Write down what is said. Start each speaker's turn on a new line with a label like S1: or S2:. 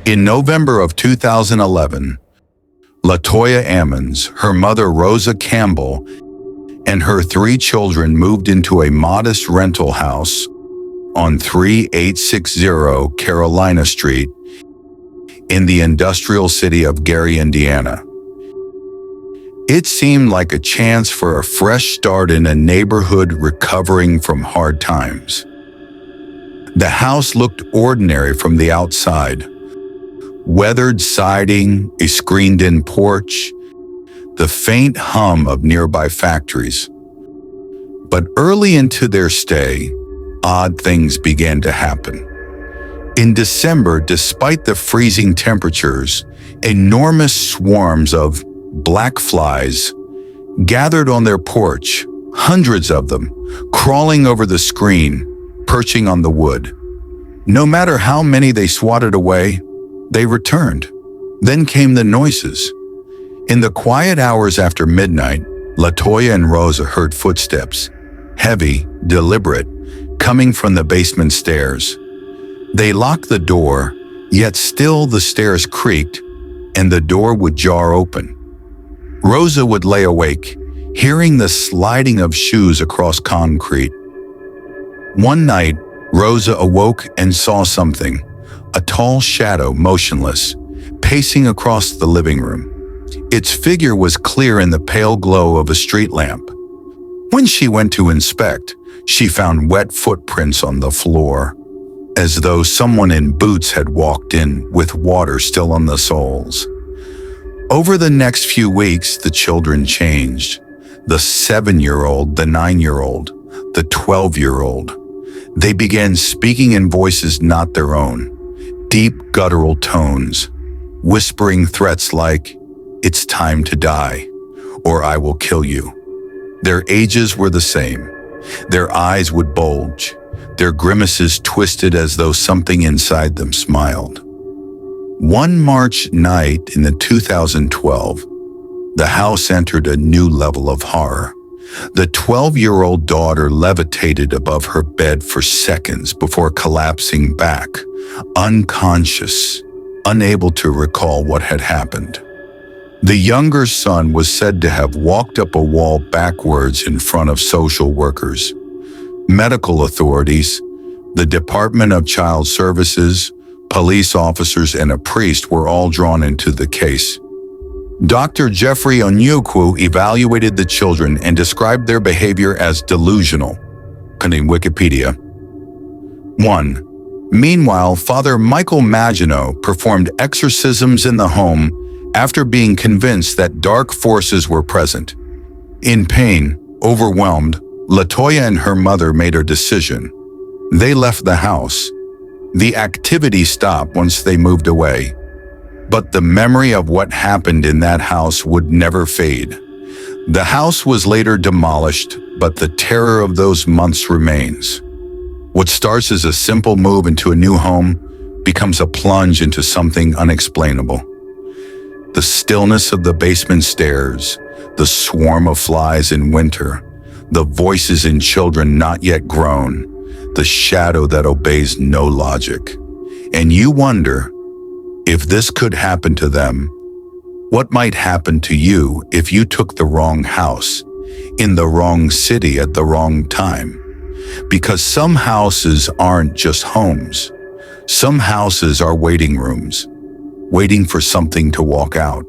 S1: In November of 2011, LaToya Ammons, her mother Rosa Campbell, and her 3 children moved into a modest rental house on 3860 Carolina Street in the industrial city of Gary, Indiana. It seemed like a chance for a fresh start in a neighborhood recovering from hard times. The house looked ordinary from the outside. Weathered siding, a screened-in porch, the faint hum of nearby factories. But early into their stay, odd things began to happen. In December, despite the freezing temperatures, enormous swarms of black flies gathered on their porch, hundreds of them, crawling over the screen, perching on the wood. No matter how many they swatted away, they returned. Then came the noises. In the quiet hours after midnight, LaToya and Rosa heard footsteps, heavy, deliberate, coming from the basement stairs. They locked the door, yet still the stairs creaked, and the door would jar open. Rosa would lay awake, hearing the sliding of shoes across concrete. One night, Rosa awoke and saw something, a tall shadow, motionless, pacing across the living room. Its figure was clear in the pale glow of a street lamp. When she went to inspect, she found wet footprints on the floor, as though someone in boots had walked in with water still on the soles. Over the next few weeks, the children changed. The 7-year-old, the 9-year-old, the 12-year-old. They began speaking in voices not their own, deep guttural tones, whispering threats like, "It's time to die," or "I will kill you." Their ages were the same. Their eyes would bulge, their grimaces twisted as though something inside them smiled. One March night in the 2012, the house entered a new level of horror. The 12-year-old daughter levitated above her bed for seconds before collapsing back, unconscious, unable to recall what had happened. The younger son was said to have walked up a wall backwards in front of social workers, medical authorities, the Department of Child Services, police officers, and a priest were all drawn into the case. Dr. Jeffrey Onyekwu evaluated the children and described their behavior as delusional, according to Wikipedia. 1. Meanwhile, Father Michael Maginot performed exorcisms in the home after being convinced that dark forces were present. In pain, overwhelmed, LaToya and her mother made a decision. They left the house. The activity stopped once they moved away. But the memory of what happened in that house would never fade. The house was later demolished, but the terror of those months remains. What starts as a simple move into a new home becomes a plunge into something unexplainable. The stillness of the basement stairs, the swarm of flies in winter, the voices in children not yet grown, the shadow that obeys no logic. And you wonder, if this could happen to them, what might happen to you if you took the wrong house, in the wrong city at the wrong time? Because some houses aren't just homes. Some houses are waiting rooms, waiting for something to walk out.